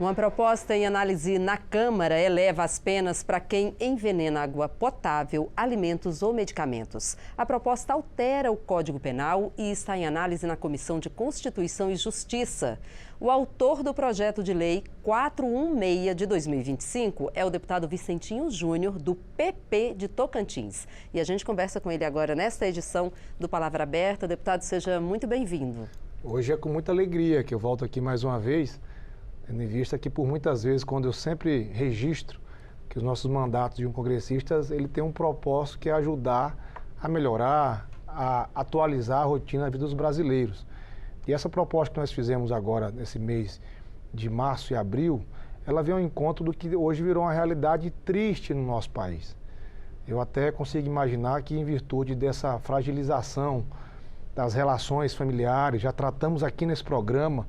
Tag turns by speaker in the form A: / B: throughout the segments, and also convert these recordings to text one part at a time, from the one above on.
A: Uma proposta em análise na Câmara eleva as penas para quem envenena água potável, alimentos ou medicamentos. A proposta altera o Código Penal e está em análise na Comissão de Constituição e Justiça. O autor do projeto de lei 416 de 2025 é o deputado Vicentinho Júnior, do PP de Tocantins. E a gente conversa com ele agora nesta edição do Palavra Aberta. Deputado, seja muito bem-vindo.
B: Hoje é com muita alegria que eu volto aqui mais uma vez, tendo em vista que por muitas vezes, quando eu sempre registro que os nossos mandatos de um congressista, ele tem um propósito que é ajudar a melhorar, a atualizar a rotina da vida dos brasileiros. E essa proposta que nós fizemos agora, nesse mês de março e abril, ela vem ao encontro do que hoje virou uma realidade triste no nosso país. Eu até consigo imaginar que, em virtude dessa fragilização das relações familiares, já tratamos aqui nesse programa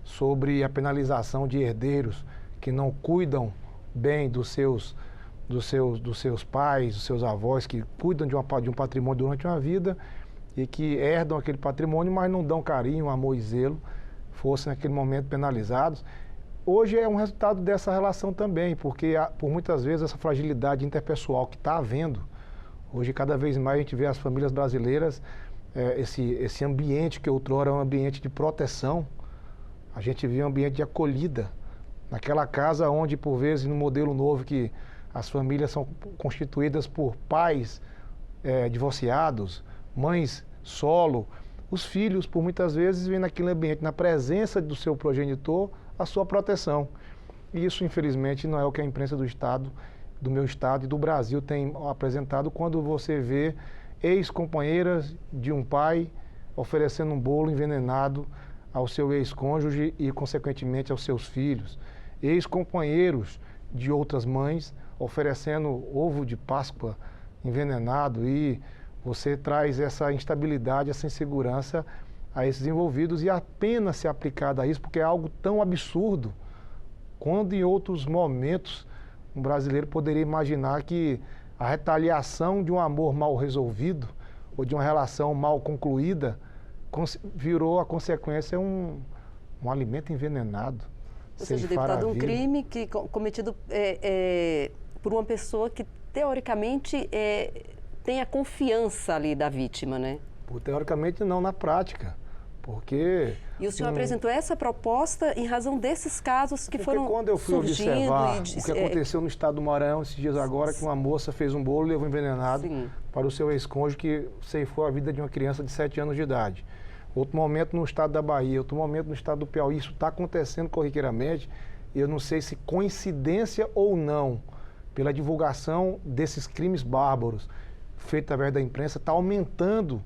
B: sobre a penalização de herdeiros que não cuidam bem dos seus pais, dos seus avós, que cuidam de um patrimônio durante uma vida e que herdam aquele patrimônio, mas não dão carinho, amor e zelo, fossem naquele momento penalizados. Hoje é um resultado dessa relação também, porque por muitas vezes essa fragilidade interpessoal que está havendo, hoje cada vez mais a gente vê as famílias brasileiras, esse ambiente que outrora era um ambiente de proteção, a gente vê um ambiente de acolhida, naquela casa onde, por vezes, no modelo novo, que as famílias são constituídas por pais divorciados, mães solo, os filhos, por muitas vezes, vêm naquele ambiente, na presença do seu progenitor, a sua proteção. E isso, infelizmente, não é o que a imprensa do Estado, do meu Estado e do Brasil tem apresentado quando você vê ex-companheiras de um pai oferecendo um bolo envenenado ao seu ex-cônjuge e, consequentemente, aos seus filhos. Ex-companheiros de outras mães oferecendo ovo de Páscoa envenenado, e você traz essa instabilidade, essa insegurança a esses envolvidos, e a pena ser aplicada a isso, porque é algo tão absurdo, quando em outros momentos um brasileiro poderia imaginar que a retaliação de um amor mal resolvido ou de uma relação mal concluída virou a consequência um alimento envenenado.
A: Ou seja, deputado, um crime cometido por uma pessoa que, teoricamente, tem a confiança ali da vítima, né?
B: Teoricamente não, na prática. Porque...
A: E o senhor apresentou essa proposta em razão desses casos que foram surgindo.
B: Quando eu fui observar o que aconteceu no estado do Maranhão esses dias agora, que uma moça fez um bolo e levou envenenado para o seu ex-cônjuge, que ceifou a vida de uma criança de 7 anos de idade. Outro momento no estado da Bahia, outro momento no estado do Piauí. Isso está acontecendo corriqueiramente, e eu não sei se coincidência ou não, pela divulgação desses crimes bárbaros feitos através da imprensa, está aumentando.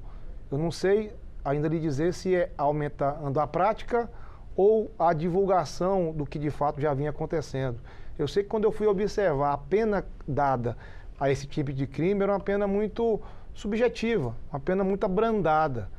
B: Eu não sei ainda lhe dizer se é aumentando a prática ou a divulgação do que de fato já vinha acontecendo. Eu sei que quando eu fui observar a pena dada a esse tipo de crime, era uma pena muito subjetiva, uma pena muito abrandada.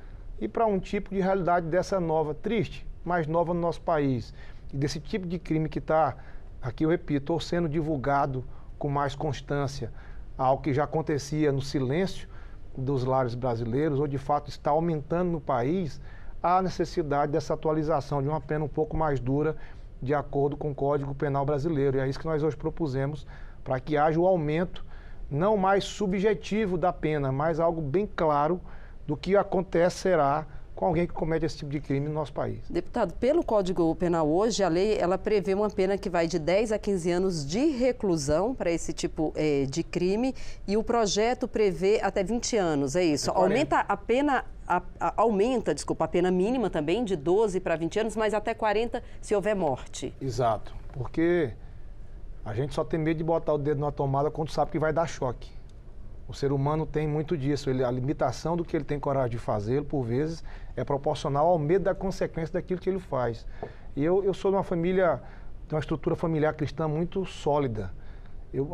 B: E para um tipo de realidade dessa nova, triste, mais nova no nosso país, e desse tipo de crime que está, aqui eu repito, ou sendo divulgado com mais constância, algo que já acontecia no silêncio dos lares brasileiros, ou de fato está aumentando no país, há necessidade dessa atualização de uma pena um pouco mais dura, de acordo com o Código Penal brasileiro. E é isso que nós hoje propusemos, para que haja o aumento, não mais subjetivo da pena, mas algo bem claro do que acontecerá com alguém que comete esse tipo de crime no nosso país.
A: Deputado, pelo Código Penal hoje, a lei ela prevê uma pena que vai de 10 a 15 anos de reclusão para esse tipo de crime, e o projeto prevê até 20 anos, é isso? Aumenta a pena, a pena mínima também, de 12 para 20 anos, mas até 40 se houver morte.
B: Exato, porque a gente só tem medo de botar o dedo na tomada quando sabe que vai dar choque. O ser humano tem muito disso, a limitação do que ele tem coragem de fazer, por vezes, é proporcional ao medo da consequência daquilo que ele faz. E eu sou de uma família, de uma estrutura familiar cristã muito sólida.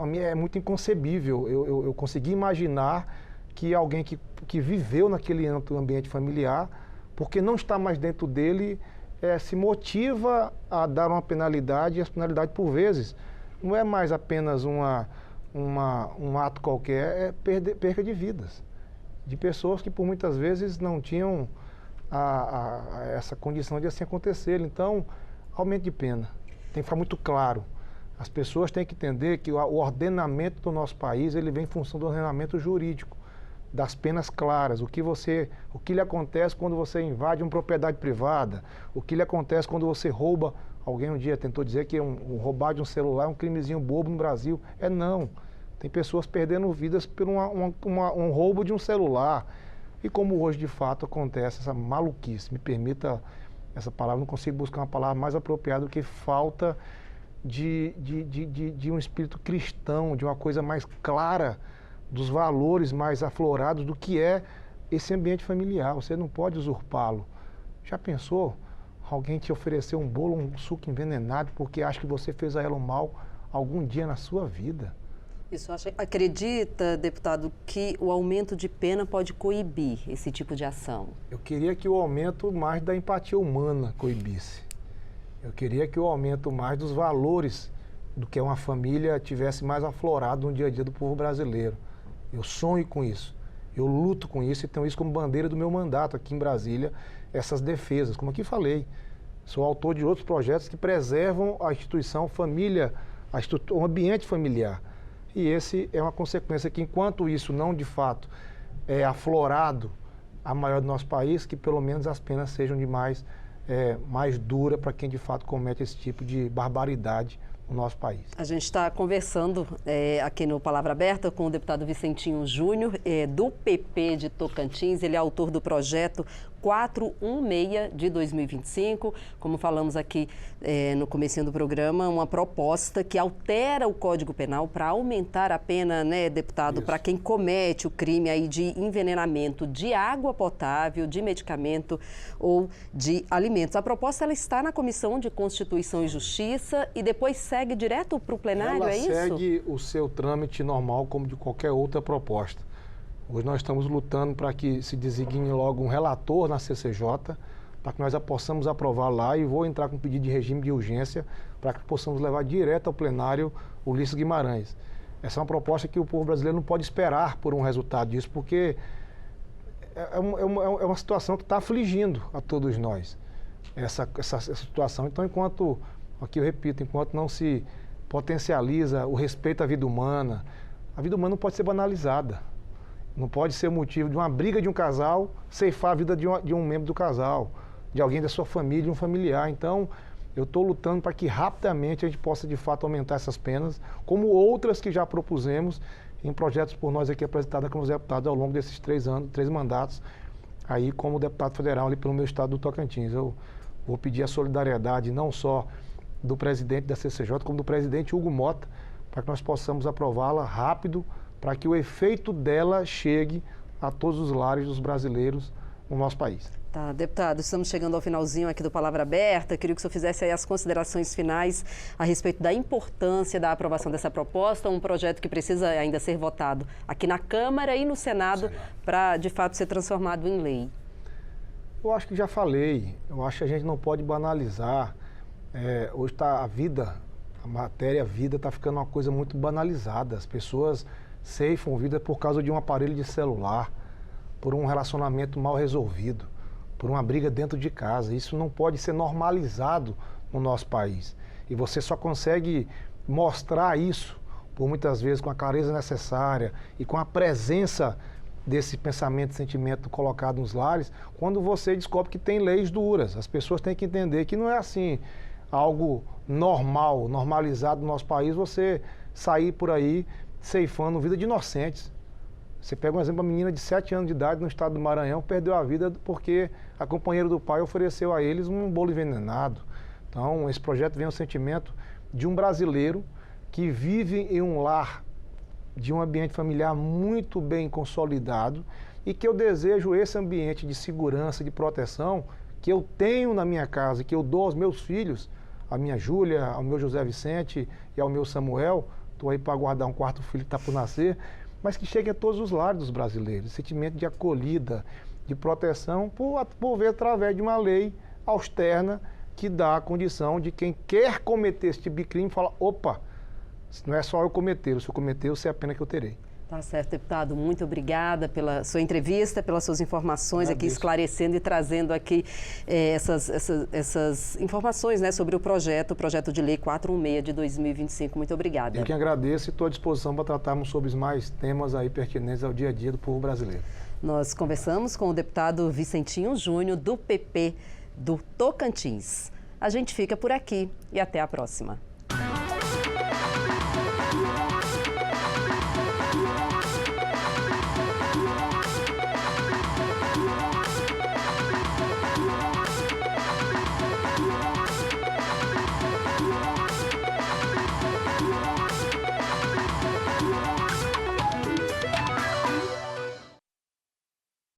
B: A minha é muito inconcebível eu consegui imaginar que alguém que viveu naquele ambiente familiar, porque não está mais dentro dele, se motiva a dar uma penalidade, e essa penalidade, por vezes, não é mais apenas um ato qualquer, é perca de vidas, de pessoas que por muitas vezes não tinham essa condição de assim acontecer. Então, aumento de pena. tem que ficar muito claro. As pessoas têm que entender que o ordenamento do nosso país, ele vem em função do ordenamento jurídico, das penas claras, o que lhe acontece quando você invade uma propriedade privada, o que lhe acontece quando você rouba. Alguém um dia tentou dizer que roubar de um celular é um crimezinho bobo no Brasil. Não. Tem pessoas perdendo vidas por um roubo de um celular. E como hoje de fato acontece essa maluquice, me permita essa palavra, não consigo buscar uma palavra mais apropriada do que falta de um espírito cristão, de uma coisa mais clara, dos valores mais aflorados do que é esse ambiente familiar. Você não pode usurpá-lo. Já pensou? Alguém te oferecer um bolo, um suco envenenado porque acha que você fez a ela um mal algum dia na sua vida?
A: Acredita, deputado, que o aumento de pena pode coibir esse tipo de ação?
B: Eu queria que o aumento mais da empatia humana coibisse. Eu queria que o aumento mais dos valores do que uma família tivesse mais aflorado no dia a dia do povo brasileiro. Eu sonho com isso, eu luto com isso e tenho isso como bandeira do meu mandato aqui em Brasília, essas defesas. Como aqui falei, sou autor de outros projetos que preservam a instituição família, o ambiente familiar. E esse é uma consequência que, enquanto isso não de fato é aflorado a maior do nosso país, que pelo menos as penas sejam mais duras para quem de fato comete esse tipo de barbaridade no nosso país.
A: A gente está conversando aqui no Palavra Aberta com o deputado Vicentinho Júnior, do PP de Tocantins. Ele é autor do projeto 416 de 2025. Como falamos aqui no comecinho do programa, uma proposta que altera o Código Penal para aumentar a pena, né, deputado, para quem comete o crime aí de envenenamento de água potável, de medicamento ou de alimentos. A proposta ela está na Comissão de Constituição e Justiça e depois segue direto para o plenário, é isso?
B: Ela segue o seu trâmite normal como de qualquer outra proposta. Hoje nós estamos lutando para que se designe logo um relator na CCJ, para que nós já possamos aprovar lá, e vou entrar com um pedido de regime de urgência para que possamos levar direto ao plenário o Ulisses Guimarães. Essa é uma proposta que o povo brasileiro não pode esperar por um resultado disso, porque é uma situação que está afligindo a todos nós, essa situação. Então, enquanto, aqui eu repito, enquanto não se potencializa o respeito à vida humana, a vida humana não pode ser banalizada. Não pode ser motivo de uma briga de um casal ceifar a vida de um membro do casal, de alguém da sua família, de um familiar. Então, eu estou lutando para que rapidamente a gente possa, de fato, aumentar essas penas, como outras que já propusemos em projetos por nós aqui apresentados como deputados ao longo desses 3 mandatos, aí como deputado federal ali pelo meu estado do Tocantins. Eu vou pedir a solidariedade não só do presidente da CCJ, como do presidente Hugo Mota, para que nós possamos aprová-la rápido, para que o efeito dela chegue a todos os lares dos brasileiros no nosso país.
A: Tá, deputado, estamos chegando ao finalzinho aqui do Palavra Aberta. Queria que o senhor fizesse aí as considerações finais a respeito da importância da aprovação dessa proposta, um projeto que precisa ainda ser votado aqui na Câmara e no Senado para, de fato, ser transformado em lei.
B: Eu acho que já falei, eu acho que a gente não pode banalizar. Hoje está a vida, a matéria vida está ficando uma coisa muito banalizada. As pessoas ceifam vida por causa de um aparelho de celular, por um relacionamento mal resolvido, por uma briga dentro de casa. Isso não pode ser normalizado no nosso país. E você só consegue mostrar isso, por muitas vezes, com a clareza necessária e com a presença desse pensamento e sentimento colocado nos lares, quando você descobre que tem leis duras. As pessoas têm que entender que não é assim algo normal, normalizado no nosso país, você sair por aí ceifando vida de inocentes. Você pega um exemplo, uma menina de 7 anos de idade no estado do Maranhão perdeu a vida porque a companheira do pai ofereceu a eles um bolo envenenado. Então, esse projeto vem um sentimento de um brasileiro que vive em um lar de um ambiente familiar muito bem consolidado e que eu desejo esse ambiente de segurança, de proteção que eu tenho na minha casa, que eu dou aos meus filhos, a minha Júlia, ao meu José Vicente e ao meu Samuel. Estou aí para guardar um 4º filho que está por nascer, mas que chegue a todos os lares dos brasileiros. Sentimento de acolhida, de proteção, por ver através de uma lei austerna que dá a condição de quem quer cometer esse tipo de crime, fala, opa, não é só eu cometer, se eu cometer, eu sei a pena que eu terei.
A: Tá certo, deputado. Muito obrigada pela sua entrevista, pelas suas informações aqui, esclarecendo e trazendo aqui essas informações, né, sobre o projeto de lei 416 de 2025. Muito obrigada.
B: Eu que agradeço e estou à disposição para tratarmos sobre mais temas aí pertinentes ao dia a dia do povo brasileiro. Nós
A: conversamos com o deputado Vicentinho Júnior, do PP do Tocantins. A gente fica por aqui e até a próxima.